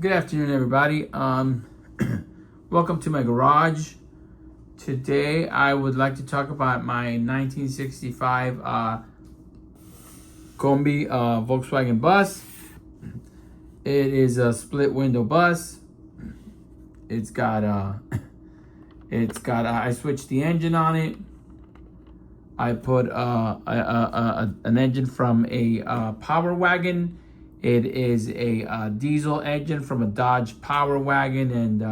Good afternoon, everybody. Welcome to my garage. Today, I would like to talk about my 1965 Combi Volkswagen bus. It is a split window bus. It's got I switched the engine on it. I put an engine from a Power Wagon. It is a diesel engine from a Dodge Power Wagon, and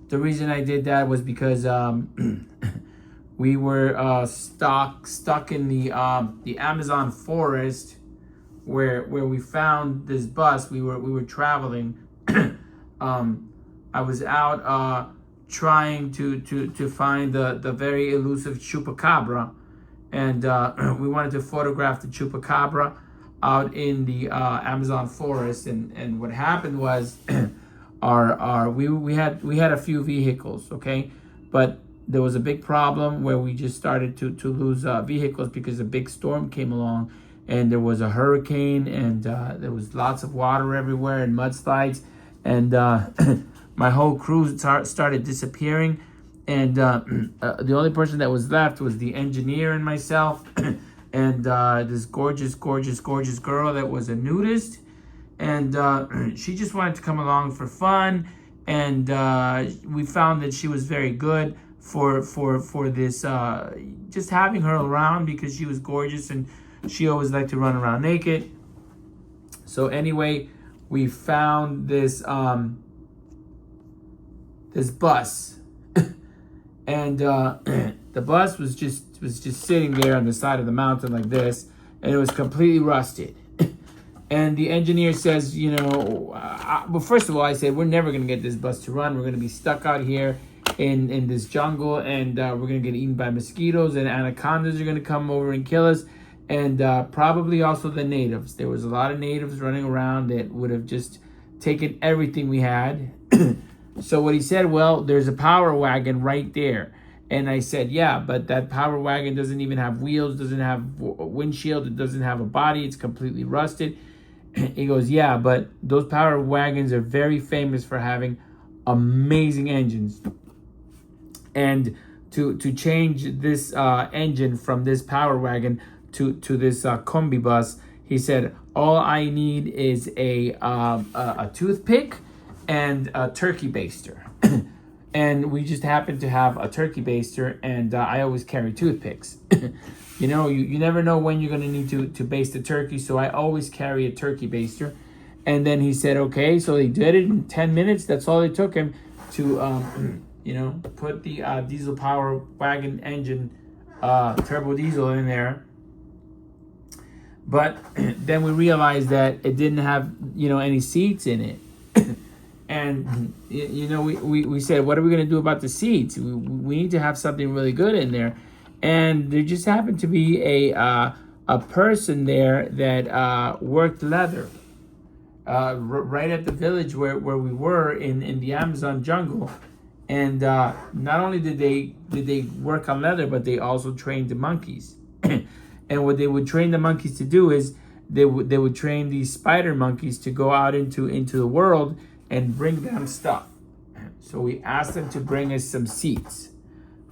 the reason I did that was because we were stuck in the Amazon forest where we found this bus. We were traveling. I was out trying to find the very elusive chupacabra, and we wanted to photograph the chupacabra out in the Amazon forest. And what happened was we had a few vehicles, okay, but there was a big problem where we just started to lose vehicles because a big storm came along, and there was a hurricane, and there was lots of water everywhere and mudslides, and my whole crew started disappearing, and the only person that was left was the engineer and myself. And this gorgeous girl that was a nudist, and she just wanted to come along for fun, and we found that she was very good for this, just having her around because she was gorgeous and she always liked to run around naked. So anyway, we found this this bus, and the bus was just sitting there on the side of the mountain like this, and it was completely rusted. And the engineer says, well, first of all, I said, we're never going to get this bus to run. We're going to be stuck out here in this jungle, and we're going to get eaten by mosquitoes, and anacondas are going to come over and kill us, and probably also the natives. There was a lot of natives running around that would have just taken everything we had. So what he said, well, there's a Power Wagon right there. And I said, yeah, but that Power Wagon doesn't even have wheels, doesn't have a windshield, it doesn't have a body, it's completely rusted. He goes, yeah, but those Power Wagons are very famous for having amazing engines. And to change this engine from this Power Wagon to this Combi bus, he said, all I need is a toothpick and a turkey baster. And we just happened to have a turkey baster, and I always carry toothpicks. You never know when you're going to need to baste a turkey, so I always carry a turkey baster. And then he said, okay, so they did it in 10 minutes. That's all it took him to, put the diesel Power Wagon engine, turbo diesel in there. But then we realized that it didn't have, any seats in it. And we said, what are we going to do about the seats? We need to have something really good in there. And there just happened to be a person there that worked leather right at the village where we were in the Amazon jungle. And not only did they work on leather, but they also trained the monkeys. And what they would train the monkeys to do is they would train these spider monkeys to go out into the world and bring them stuff. So we asked them to bring us some seats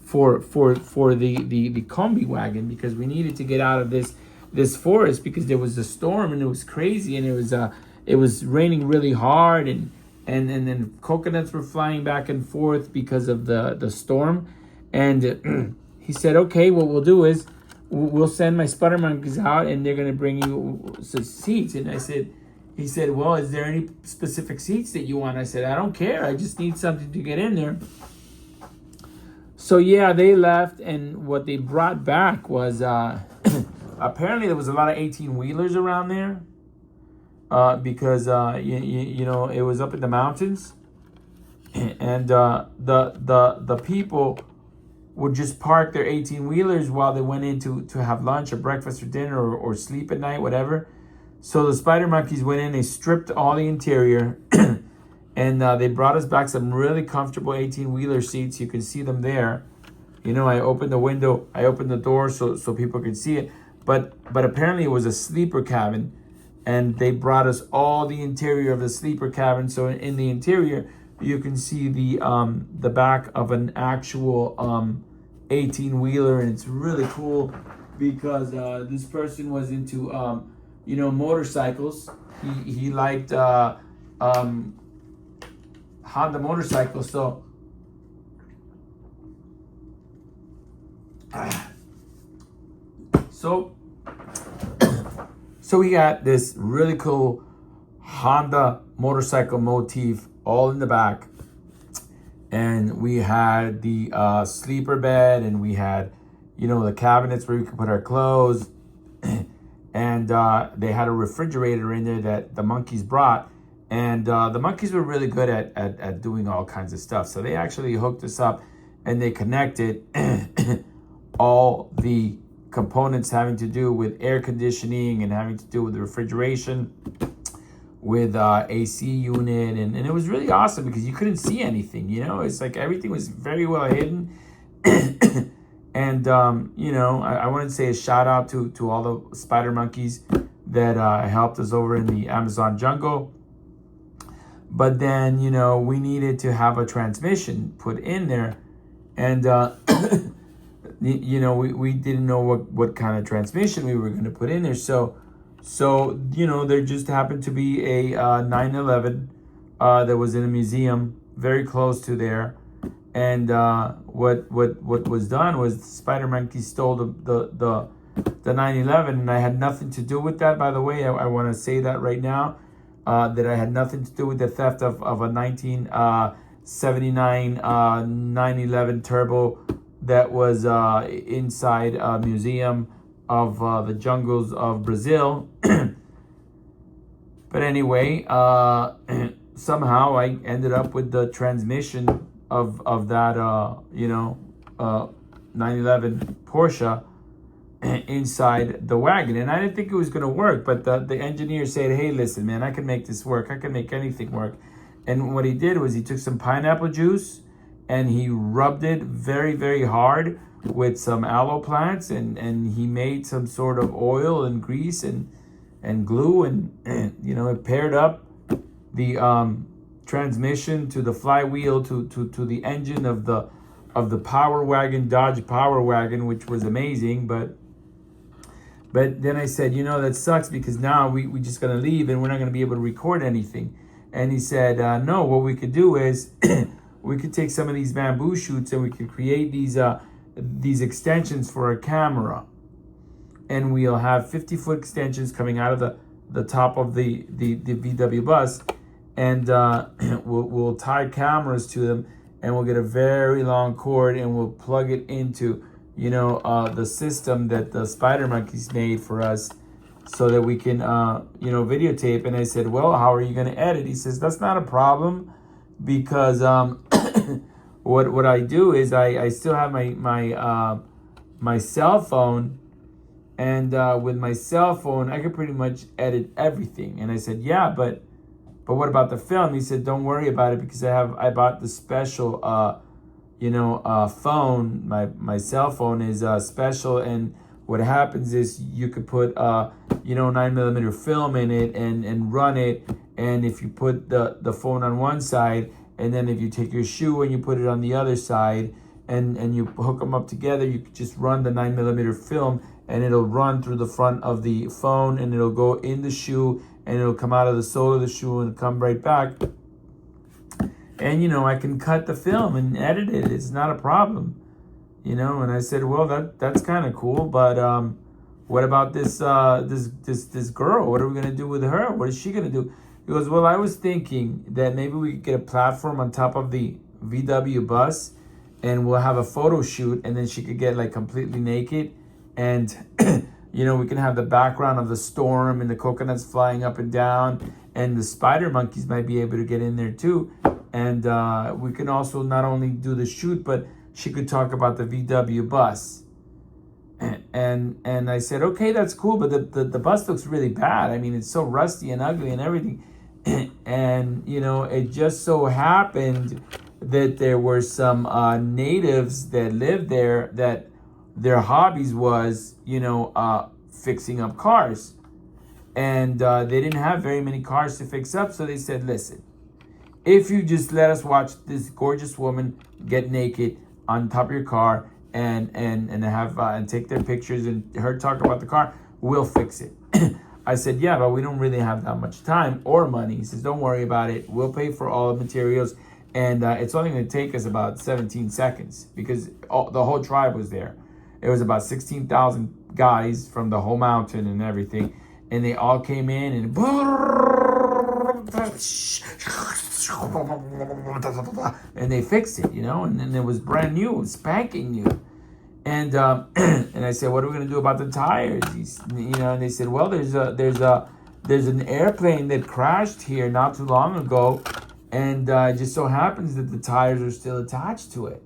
for the Combi wagon, because we needed to get out of this forest because there was a storm and it was crazy, and it was raining really hard, and then coconuts were flying back and forth because of the storm. And he said, okay, what we'll do is we'll send my spider monkeys out, and they're gonna bring you some seats. And he said, well, is there any specific seats that you want? I said, I don't care. I just need something to get in there. So, yeah, they left, and what they brought back was apparently there was a lot of 18-wheelers around there because, it was up in the mountains. And the people would just park their 18-wheelers while they went in to have lunch or breakfast or dinner or sleep at night, whatever. So the spider monkeys went in, they stripped all the interior, and they brought us back some really comfortable 18-wheeler seats. You can see them there. I opened the window, I opened the door so people could see it. But apparently it was a sleeper cabin. and they brought us all the interior of the sleeper cabin. So in the interior, you can see the back of an actual 18-wheeler, and it's really cool because this person was into motorcycles. He liked Honda motorcycles, so we got this really cool Honda motorcycle motif all in the back, and we had the sleeper bed, and we had the cabinets where we could put our clothes, and they had a refrigerator in there that the monkeys brought, and the monkeys were really good at doing all kinds of stuff. So they actually hooked us up, and they connected all the components having to do with air conditioning and having to do with the refrigeration, with AC unit, and it was really awesome because you couldn't see anything. It's like everything was very well hidden. And I want to say a shout out to all the spider monkeys that helped us over in the Amazon jungle. But then we needed to have a transmission put in there, and we didn't know what kind of transmission we were going to put in there. So there just happened to be a 911 that was in a museum very close to there. And what was done was the spider monkey stole the 911, and I had nothing to do with that. By the way, I want to say that right now, that I had nothing to do with the theft of a 1979 911 Turbo that was inside a museum of the jungles of Brazil. But anyway, somehow I ended up with the transmission of that 911 Porsche inside the wagon, and I didn't think it was going to work, but the engineer said, hey, listen, man, I can make this work. I can make anything work. And what he did was he took some pineapple juice and he rubbed it very, very hard with some aloe plants, and he made some sort of oil and grease and glue, and it paired up the transmission to the flywheel to the engine of the Power Wagon, Dodge Power Wagon, which was amazing. But then I said, that sucks because now we just gonna leave and we're not gonna be able to record anything. And he said, no, what we could do is we could take some of these bamboo shoots and we could create these extensions for a camera, and we'll have 50-foot extensions coming out of the top of the VW bus, and we'll tie cameras to them, and we'll get a very long cord and we'll plug it into the system that the spider monkeys made for us, so that we can videotape. And I said, well, how are you going to edit? He says, that's not a problem, because what I do is I still have my cell phone, and with my cell phone I can pretty much edit everything. And I said, yeah, but what about the film? He said, don't worry about it, because I bought the special phone. My cell phone is special, and what happens is you could put 9mm film in it and run it, and if you put the phone on one side, and then if you take your shoe and you put it on the other side, and you hook them up together, you could just run the 9mm film, and it'll run through the front of the phone, and it'll go in the shoe, and it'll come out of the sole of the shoe and come right back. And I can cut the film and edit it. It's not a problem. And I said, well, that's kind of cool, but what about this girl? What are we gonna do with her? What is she gonna do? He goes, well, I was thinking that maybe we could get a platform on top of the VW bus, and we'll have a photo shoot, and then she could get like completely naked, and we can have the background of the storm and the coconuts flying up and down, and the spider monkeys might be able to get in there too. And we can also not only do the shoot, but she could talk about the VW bus. And I said, okay, that's cool, but the bus looks really bad. I mean, it's so rusty and ugly and everything. And it just so happened that there were some natives that lived there that their hobbies was fixing up cars. and they didn't have very many cars to fix up. So they said, listen, if you just let us watch this gorgeous woman get naked on top of your car and have and take their pictures and her talk about the car, we'll fix it. I said, yeah, but we don't really have that much time or money. He says, don't worry about it. We'll pay for all the materials. And it's only going to take us about 17 seconds because the whole tribe was there. It was about 16,000 guys from the whole mountain and everything. And they all came in and they fixed it, and then it was brand new, it was spanking new. And and I said, what are we going to do about the tires? And they said, well, there's an airplane that crashed here not too long ago, and it just so happens that the tires are still attached to it.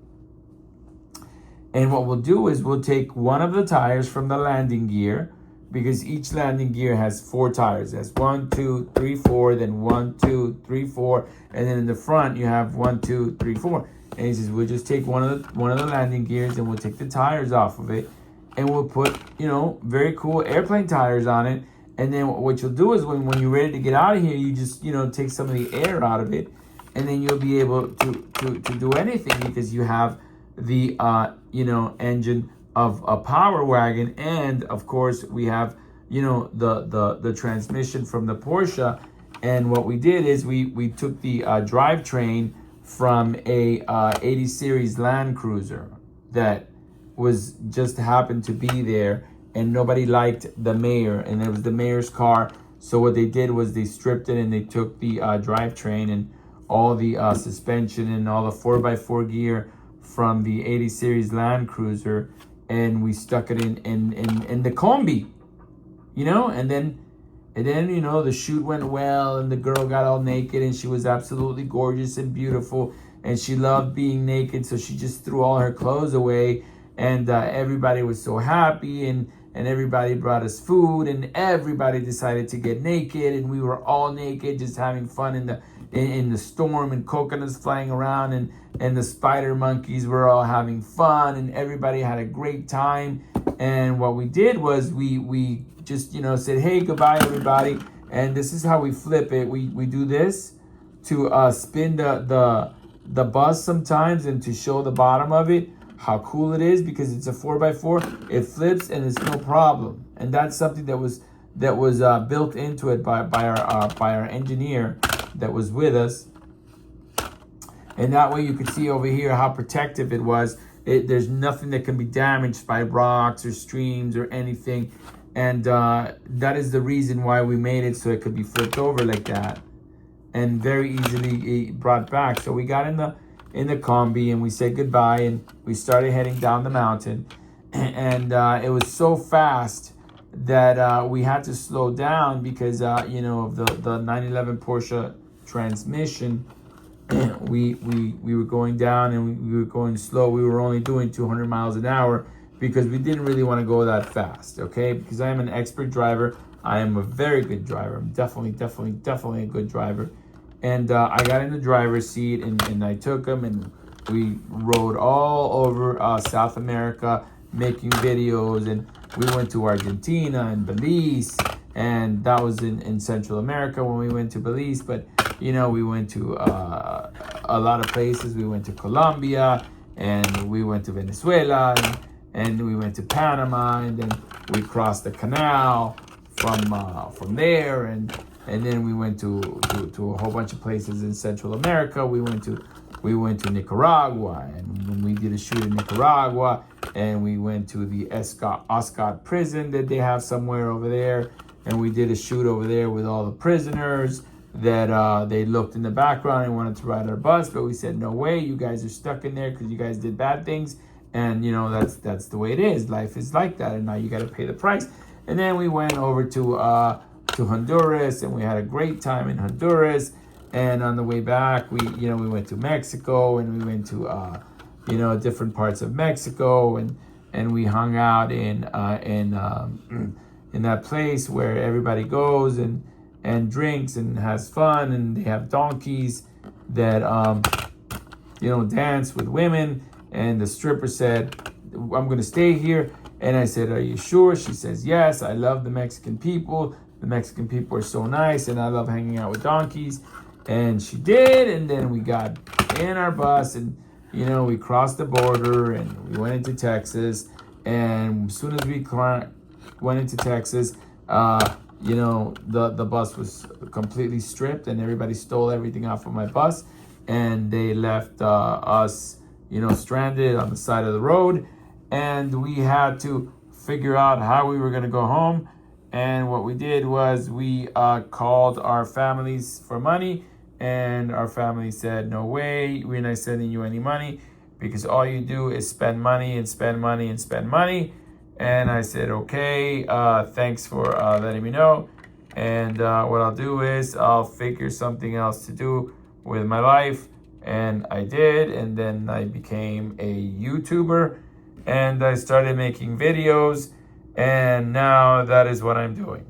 And what we'll do is we'll take one of the tires from the landing gear, because each landing gear has 4 tires. That's 1, 2, 3, 4, then 1, 2, 3, 4, and then in the front you have 1, 2, 3, 4. And he says, we'll just take one of the landing gears and we'll take the tires off of it, and we'll put very cool airplane tires on it. And then what you'll do is when you're ready to get out of here, you just take some of the air out of it, and then you'll be able to do anything, because you have the engine of a power wagon, and of course we have the transmission from the Porsche. And what we did is we took the drivetrain from a 80 series Land Cruiser that was just happened to be there, and nobody liked the mayor, and it was the mayor's car. So what they did was they stripped it and they took the drivetrain and all the suspension and all the 4x4 gear from the 80 series Land Cruiser, and we stuck it in the Combi, and then the shoot went well, and the girl got all naked, and she was absolutely gorgeous and beautiful, and she loved being naked, so she just threw all her clothes away, and everybody was so happy, and everybody brought us food, and everybody decided to get naked, and we were all naked, just having fun in the storm, and coconuts flying around, and the spider monkeys were all having fun, and everybody had a great time. And what we did was we just said, hey, goodbye everybody, and this is how we flip it. We do this to spin the bus sometimes, and to show the bottom of it how cool it is, because it's a 4x4. It flips and it's no problem, and that's something that was built into it by our engineer that was with us. And that way you could see over here how protective it was. There's nothing that can be damaged by rocks or streams or anything. And that is the reason why we made it, so it could be flipped over like that and very easily brought back. So we got in the Combi, and we said goodbye, and we started heading down the mountain. And it was so fast that we had to slow down because of the 911 Porsche transmission. we were going down, and we were going slow. We were only doing 200 miles an hour because we didn't really want to go that fast, okay? Because I am an expert driver. I am a very good driver. I'm definitely a good driver. And I got in the driver's seat, and I took him, and we rode all over South America making videos, and we went to Argentina and Belize, and that was in Central America when we went to Belize. But we went to a lot of places. We went to Colombia, and we went to Venezuela, and we went to Panama, and then we crossed the canal from there, and then we went to a whole bunch of places in Central America. We went to Nicaragua, and we did a shoot in Nicaragua, and we went to the Oscott prison that they have somewhere over there, and we did a shoot over there with all the prisoners that they looked in the background and wanted to ride our bus, but we said, no way, you guys are stuck in there because you guys did bad things, and that's the way it is. Life is like that, and now you got to pay the price. And then we went over to Honduras, and we had a great time in Honduras. And on the way back, we went to Mexico, and we went to different parts of Mexico, and we hung out in that place where everybody goes and drinks and has fun, and they have donkeys that dance with women. And the stripper said, I'm gonna stay here. And I said, are you sure? She says, yes, I love the Mexican people. the Mexican people are so nice, and I love hanging out with donkeys. And she did, and then we got in our bus, and we crossed the border, and we went into Texas. And as soon as we went into Texas, the bus was completely stripped, and everybody stole everything off of my bus, and they left us, stranded on the side of the road, and we had to figure out how we were gonna go home. And what we did was we called our families for money, and our family said, no way, we're not sending you any money, because all you do is spend money and spend money and spend money. And I said, okay, thanks for letting me know. And what I'll do is I'll figure something else to do with my life. And I did, and then I became a YouTuber, and I started making videos, and now that is what I'm doing.